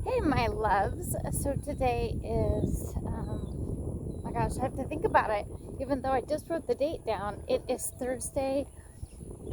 Hey, my loves. So today is, my gosh, I have to think about it. Even though I just wrote the date down, it is Thursday.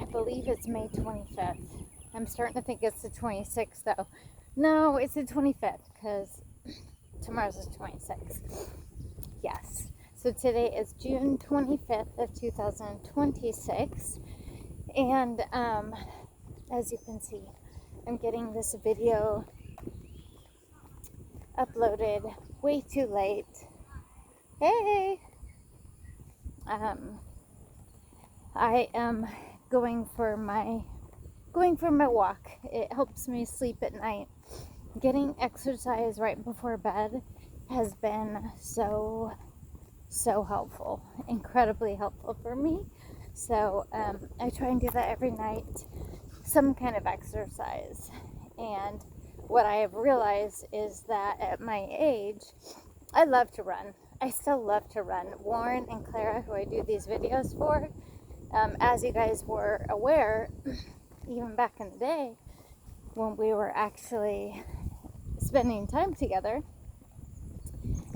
I believe it's May 25th. I'm starting to think it's the 26th, though. No, it's the 25th because tomorrow's the 26th. Yes. So today is June 25th of 2026. And as you can see, I'm getting this video uploaded way too late. Hey, I am going for my walk. It helps me sleep at night. Getting exercise right before bed has been so helpful, incredibly helpful for me. So I try and do that every night, some kind of exercise. And what I have realized is that at my age, I love to run. I still love to run. Warren and Clara, who I do these videos for, as you guys were aware, even back in the day when we were actually spending time together,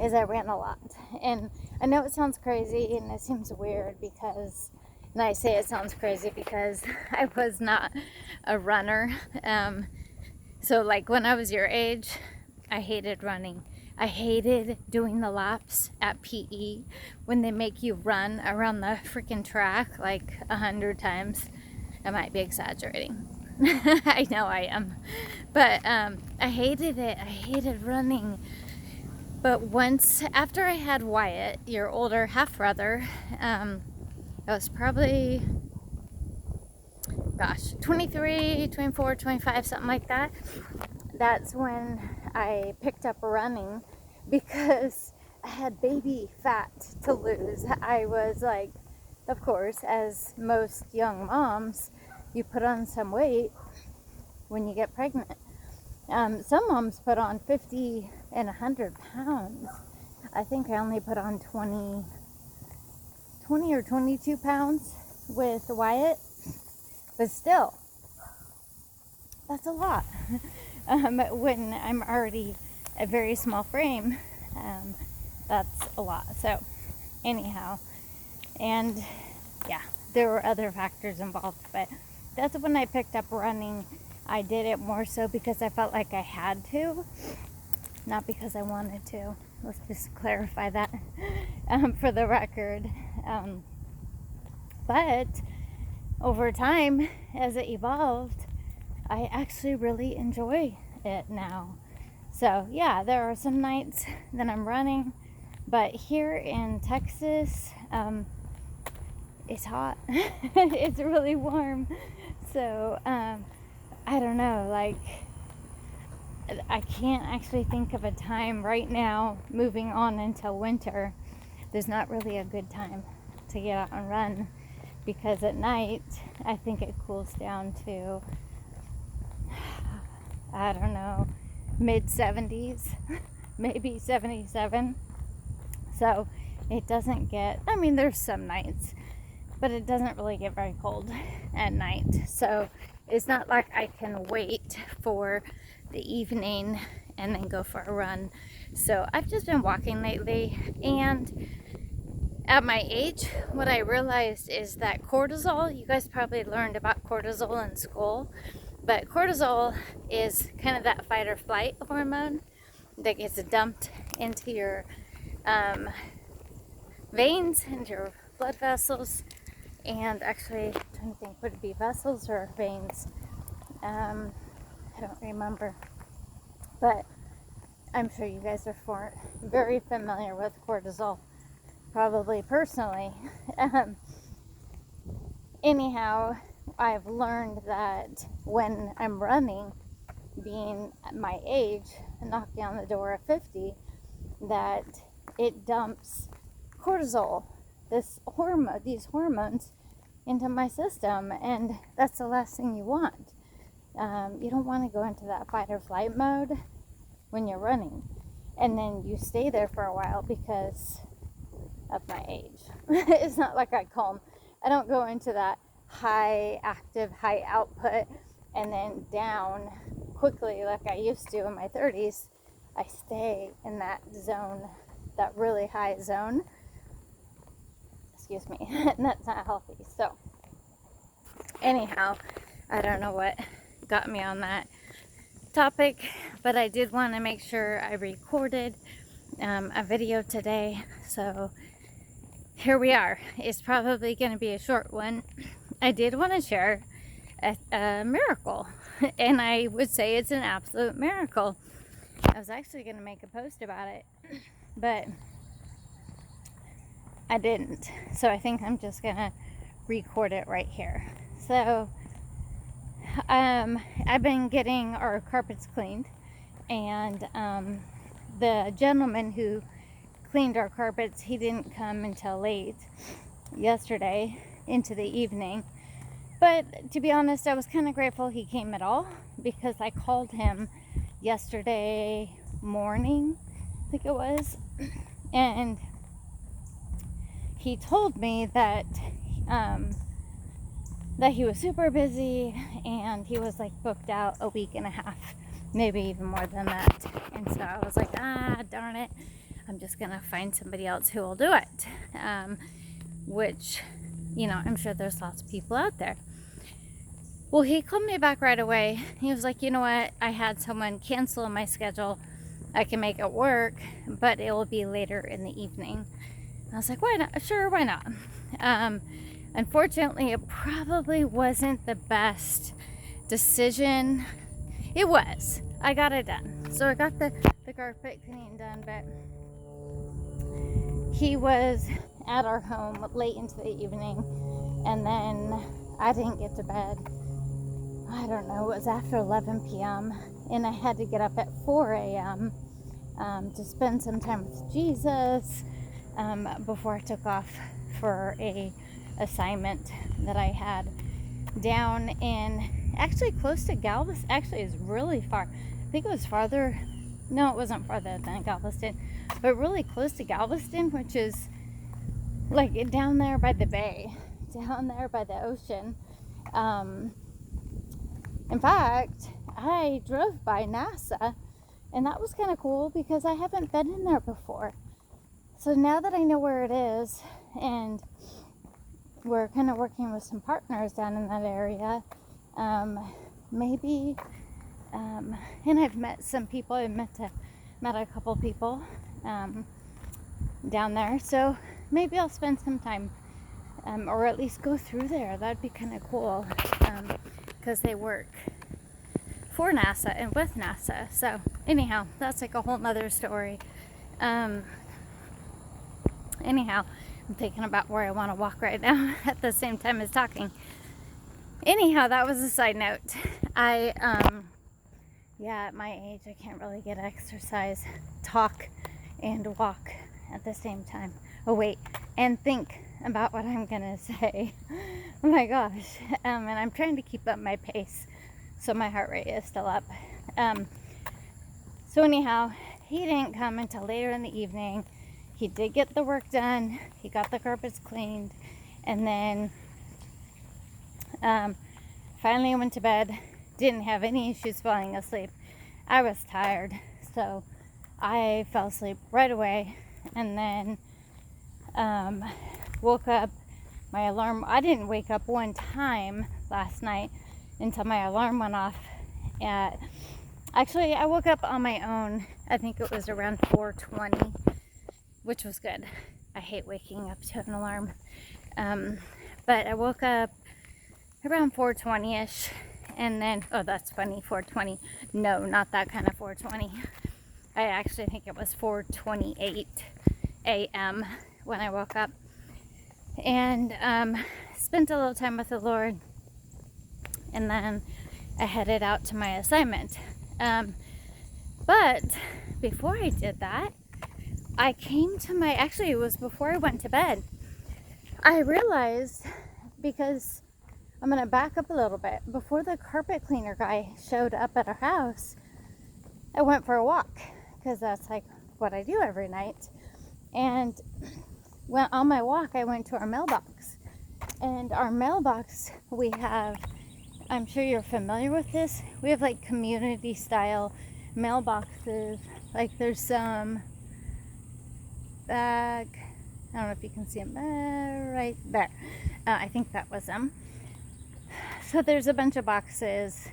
is I ran a lot. And I know it sounds crazy and it seems weird because, and I say it sounds crazy because I was not a runner. So like when I was your age, I hated running. I hated doing the laps at PE when they make you run around the freaking track like 100 times. I might be exaggerating. I know I am. But I hated it. I hated running. But once, after I had Wyatt, your older half-brother, I was probably, 23, 24, 25, something like that. That's when I picked up running because I had baby fat to lose. I was like, of course, as most young moms, you put on some weight when you get pregnant. Some moms put on 50 and 100 pounds. I think I only put on 20 or 22 pounds with Wyatt, but still, that's a lot. When I'm already a very small frame, that's a lot. So anyhow, and yeah, there were other factors involved, but that's when I picked up running. I did it more so because I felt like I had to, not because I wanted to. Let's just clarify that for the record. But over time, as it evolved, I actually really enjoy it now. So yeah, there are some nights that I'm running, but here in Texas, it's hot. It's really warm. So I don't know, like I can't actually think of a time right now moving on until winter. There's not really a good time to get out and run because at night I think it cools down to, I don't know, mid 70s, maybe 77. So it doesn't get, I mean, there's some nights, but it doesn't really get very cold at night. So it's not like I can wait for the evening and then go for a run. So I've just been walking lately, and at my age, what I realized is that cortisol, you guys probably learned about cortisol in school, but cortisol is kind of that fight or flight hormone that gets dumped into your veins, into your blood vessels, and actually, I'm trying to think, would it be vessels or veins? I don't remember, but I'm sure you guys are very familiar with cortisol, probably personally. Anyhow, I've learned that when I'm running, being at my age, knocking on the door of 50, that it dumps cortisol, these hormones into my system, and that's the last thing you want. You don't want to go into that fight or flight mode when you're running, and then you stay there for a while because of my age. It's not like I don't go into that high active, high output, and then down quickly like I used to in my 30s. I stay in that zone, that really high zone. Excuse me. And that's not healthy. So anyhow, I don't know what got me on that topic, but I did want to make sure I recorded a video today. So here we are. It's probably going to be a short one. I did want to share a miracle, and I would say it's an absolute miracle. I was actually going to make a post about it, but I didn't. So I think I'm just going to record it right here. So I've been getting our carpets cleaned, and the gentleman who cleaned our carpets, he didn't come until late yesterday into the evening. But to be honest, I was kind of grateful he came at all, because I called him yesterday morning, I think it was, and he told me that he was super busy, and he was like booked out a week and a half, maybe even more than that. And so I was like, darn it, I'm just gonna find somebody else who will do it, which, you know, I'm sure there's lots of people out there. Well, he called me back right away. He was like, you know what, I had someone cancel my schedule. I can make it work, but it will be later in the evening. I was like, why not? Sure, why not? Unfortunately, it probably wasn't the best decision. It was. I got it done. So I got the carpet cleaning done, but he was at our home late into the evening, and then I didn't get to bed. I don't know, it was after 11 p.m. and I had to get up at 4 a.m. To spend some time with Jesus before I took off for a assignment that I had down in, actually close to Galveston. Actually, it's really far. I think it was farther. No, it wasn't farther than Galveston, but really close to Galveston, which is like down there by the bay, down there by the ocean. In fact, I drove by NASA, and that was kind of cool because I haven't been in there before. So now that I know where it is, and we're kind of working with some partners down in that area, maybe, and I've met some people. I've met a couple people down there, so maybe I'll spend some time, or at least go through there. That'd be kind of cool, because they work for NASA and with NASA. So anyhow, that's like a whole nother story. Anyhow, I'm thinking about where I want to walk right now at the same time as talking. Anyhow, that was a side note. At my age, I can't really get exercise, talk, and walk at the same time. Oh wait, and think about what I'm gonna say. Oh my gosh. And I'm trying to keep up my pace, so my heart rate is still up. So anyhow, he didn't come until later in the evening. He did get the work done. He got the carpets cleaned, and then finally I went to bed. Didn't have any issues falling asleep. I was tired, so I fell asleep right away, and then woke up. My alarm, I didn't wake up one time last night until my alarm went off at, actually I woke up on my own. I think it was around 4:20, which was good. I hate waking up to an alarm. But I woke up around 4:20ish, and then, oh, that's funny, 4:20. No, not that kind of 4:20. I actually think it was 4:28 a.m. when I woke up, and spent a little time with the Lord, and then I headed out to my assignment. But before I did that, I came to my, actually it was before I went to bed, I realized, because I'm going to back up a little bit, before the carpet cleaner guy showed up at our house, I went for a walk, because that's like what I do every night. And when on my walk, I went to our mailbox, and our mailbox, we have I'm sure you're familiar with this. We have like community style mailboxes. Like there's some back, I don't know if you can see them right there. I think that was them. So there's a bunch of boxes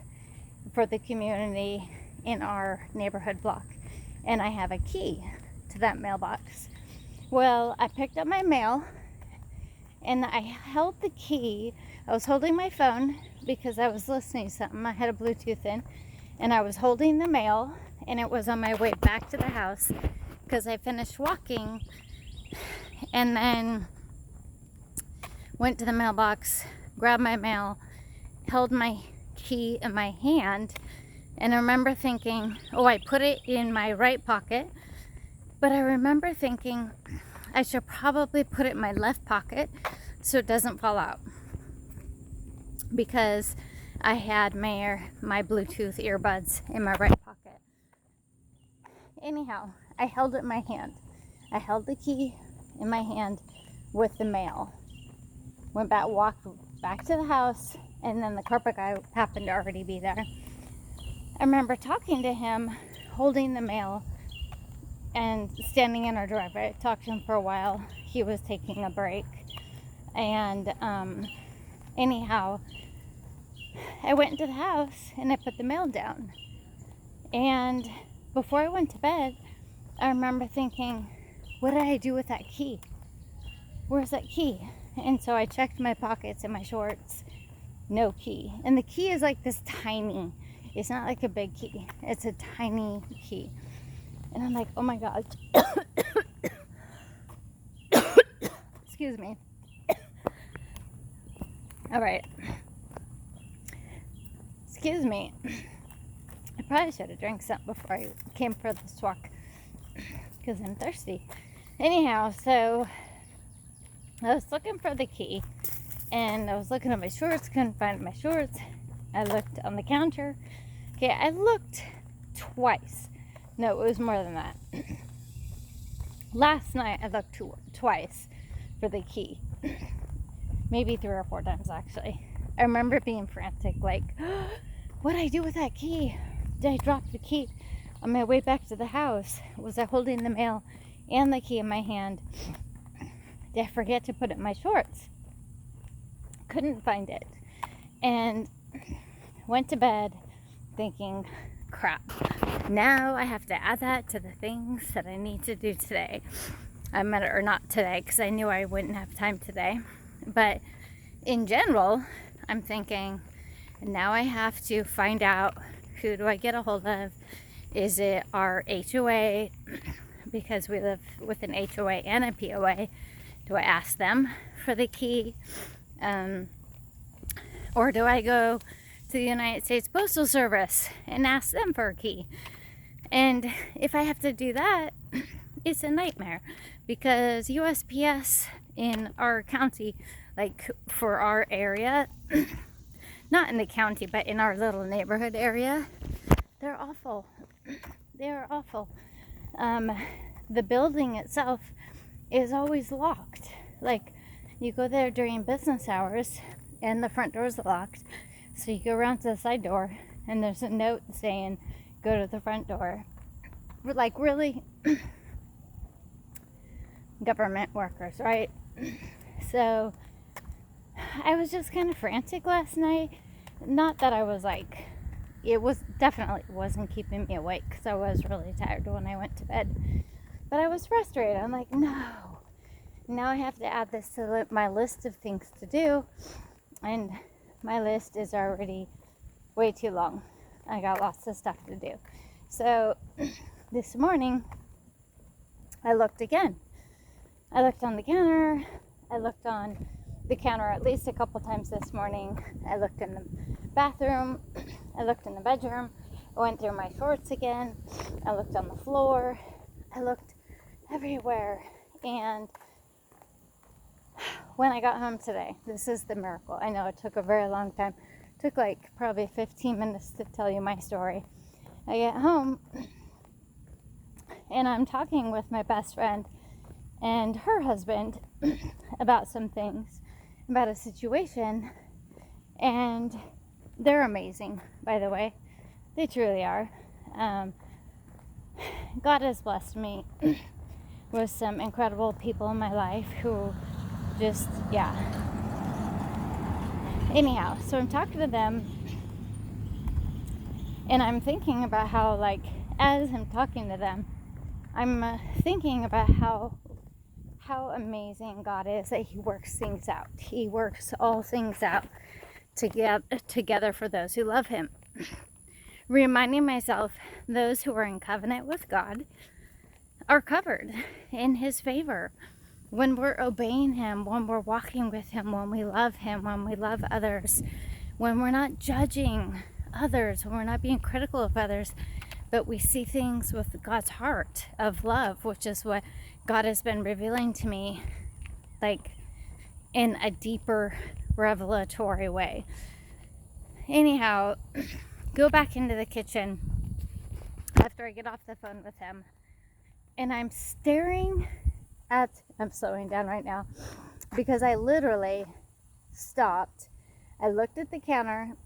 for the community in our neighborhood block, and I have a key to that mailbox. Well, I picked up my mail and I held the key. I was holding my phone because I was listening to something. I had a Bluetooth in, and I was holding the mail, and it was on my way back to the house because I finished walking and then went to the mailbox, grabbed my mail, held my key in my hand, and I remember thinking, oh, I put it in my right pocket, but I remember thinking I should probably put it in my left pocket so it doesn't fall out, because I had my Bluetooth earbuds in my right pocket. Anyhow, I held it in my hand. I held the key in my hand with the mail. Went back, walked back to the house, and then the carpet guy happened to already be there. I remember talking to him, holding the mail, and standing in our driveway. I talked to him for a while. He was taking a break. And anyhow, I went into the house and I put the mail down. And before I went to bed, I remember thinking, what did I do with that key? Where's that key? And so I checked my pockets and my shorts. No key. And the key is like this tiny, it's not like a big key. It's a tiny key. And I'm like, oh my God. Excuse me. All right. Excuse me. I probably should have drank something before I came for this walk because I'm thirsty. Anyhow, so I was looking for the key and I was looking at my shorts, couldn't find my shorts. I looked on the counter. Okay, I looked twice. No, it was more than that. Last night I looked twice for the key. Maybe 3 or 4 times actually. I remember being frantic, like, what did I do with that key? Did I drop the key on my way back to the house? Was I holding the mail and the key in my hand? Did I forget to put it in my shorts? Couldn't find it. And went to bed thinking, crap. Now I have to add that to the things that I need to do today. Or not today, because I knew I wouldn't have time today. But in general, I'm thinking, now I have to find out, who do I get a hold of? Is it our HOA? Because we live with an HOA and a POA. Do I ask them for the key? Or do I go to the United States Postal Service and ask them for a key? And if I have to do that, it's a nightmare, because USPS in our county, like for our area, not in the county, but in our little neighborhood area, they're awful. They're awful. The building itself is always locked. Like, you go there during business hours and the front door is locked. So you go around to the side door and there's a note saying, go to the front door. We're like, really? Government workers, right? So I was just kind of frantic last night. Not that I was like, it was definitely wasn't keeping me awake, because I was really tired when I went to bed. But I was frustrated. I'm like, no. Now I have to add this to my list of things to do. And my list is already way too long. I got lots of stuff to do. So this morning, I looked again. I looked on the counter. I looked on the counter at least a couple times this morning. I looked in the bathroom. I looked in the bedroom. I went through my shorts again. I looked on the floor. I looked everywhere. And when I got home today, this is the miracle. I know it took a very long time. It took like probably 15 minutes to tell you my story. I get home and I'm talking with my best friend and her husband about some things, about a situation, and they're amazing, by the way. They truly are. God has blessed me with some incredible people in my life who just, yeah. Anyhow, so I'm talking to them, and I'm thinking about how, like, as I'm talking to them, I'm thinking about how amazing God is, that He works things out. He works all things out together for those who love Him. Reminding myself, those who are in covenant with God are covered in His favor. When we're obeying Him, when we're walking with Him, when we love Him, when we love others, when we're not judging others, when we're not being critical of others, but we see things with God's heart of love, which is what God has been revealing to me, like in a deeper revelatory way. Anyhow, go back into the kitchen after I get off the phone with him, and I'm slowing down right now because I literally stopped. I looked at the counter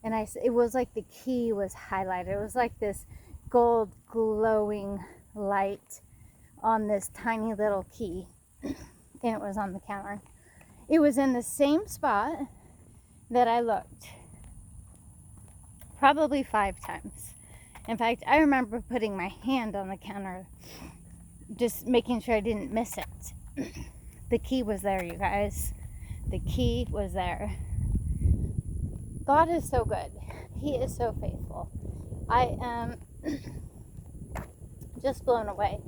and it was like the key was highlighted. It was like this gold glowing light on this tiny little key, and it was on the counter. It was in the same spot that I looked probably 5 times. In fact, I remember putting my hand on the counter, just making sure I didn't miss it. The key was there, you guys. The key was there. God is so good. He is so faithful. I am just blown away.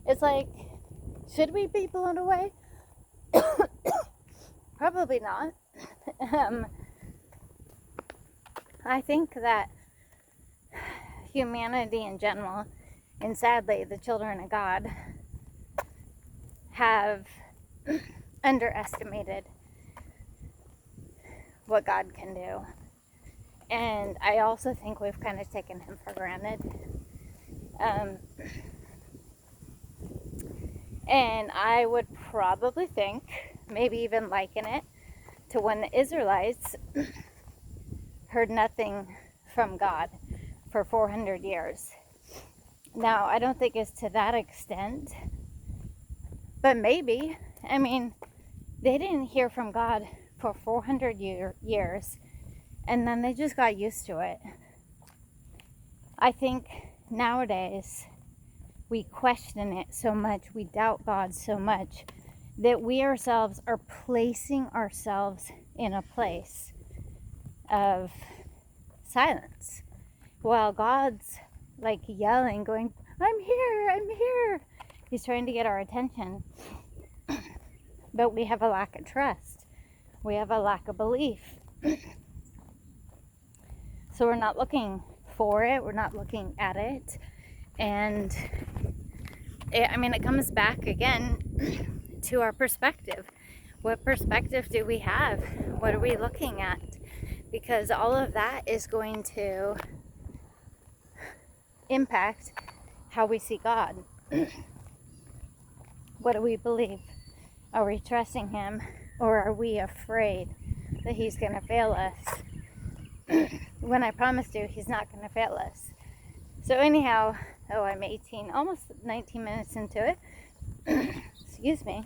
It's like, should we be blown away? Probably not. I think that humanity in general, and sadly the children of God, have underestimated what God can do. And I also think we've kind of taken Him for granted. And I would probably think, maybe even liken it to when the Israelites heard nothing from God for 400 years. Now, I don't think it's to that extent, but maybe. I mean, they didn't hear from God for 400 years, and then they just got used to it. I think nowadays we question it so much, we doubt God so much, that we ourselves are placing ourselves in a place of silence, while God's like yelling, going, I'm here. He's trying to get our attention. But we have a lack of trust. We have a lack of belief. So we're not looking for it. We're not looking at it. And it comes back again to our perspective. What perspective do we have? What are we looking at? Because all of that is going to impact how we see God. What do we believe? Are we trusting Him, or are we afraid that He's going to fail us? When I promised you, He's not going to fail us. So anyhow, I'm 18, almost 19 minutes into it. Excuse me.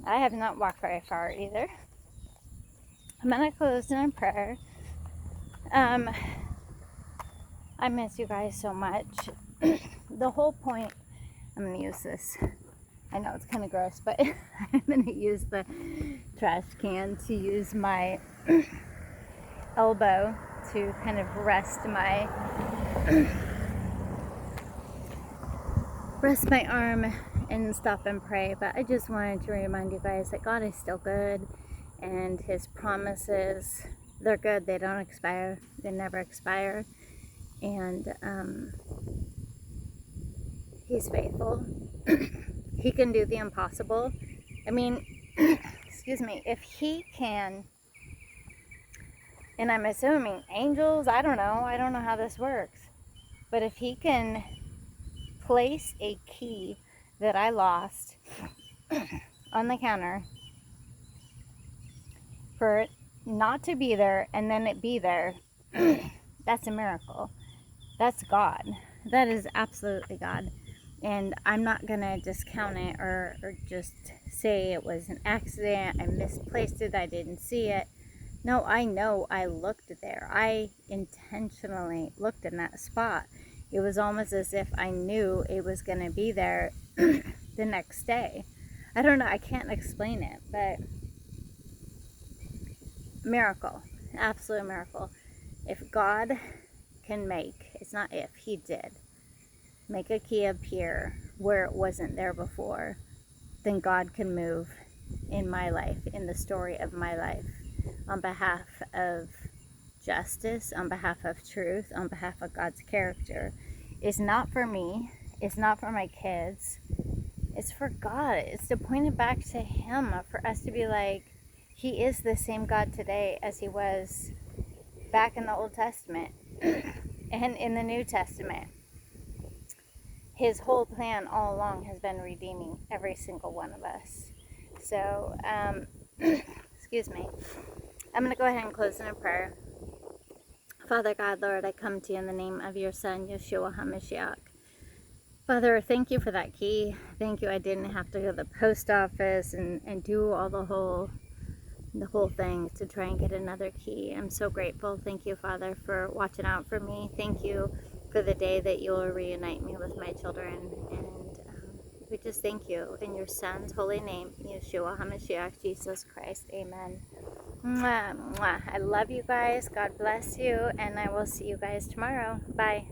I have not walked very far either. I'm going to close in prayer. I miss you guys so much. The whole point, I'm going to use this. I know it's kind of gross, but I'm going to use the trash can to use my elbow to kind of rest my arm and stop and pray. But I just wanted to remind you guys that God is still good, and His promises, they're good. They don't expire. They never expire. And He's faithful. He can do the impossible. I mean, excuse me, if He can, and I'm assuming angels, I don't know how this works, but if He can place a key that I lost on the counter for not to be there and then it be there, that's a miracle. That's God. That is absolutely God. And I'm not going to discount it or just say it was an accident, I misplaced it, I didn't see it. No, I know I looked there. I intentionally looked in that spot. It was almost as if I knew it was going to be there the next day. I don't know, I can't explain it, but miracle, absolute miracle. If God can make, it's not if, He did make a key appear where it wasn't there before, then God can move in my life, in the story of my life, on behalf of justice, on behalf of truth, on behalf of God's character. It's not for me, it's not for my kids, it's for God. It's to point it back to Him, for us to be like, He is the same God today as He was back in the Old Testament and in the New Testament. His whole plan all along has been redeeming every single one of us. So, excuse me. I'm going to go ahead and close in a prayer. Father God, Lord, I come to you in the name of your Son, Yeshua HaMashiach. Father, thank you for that key. Thank you I didn't have to go to the post office and do all the whole thing to try and get another key. I'm so grateful. Thank you, Father, for watching out for me. Thank you for the day that you'll reunite me with my children. And we just thank you in your Son's holy name, Yeshua HaMashiach, Jesus Christ. Amen. Mwah, mwah. I love you guys. God bless you. And I will see you guys tomorrow. Bye.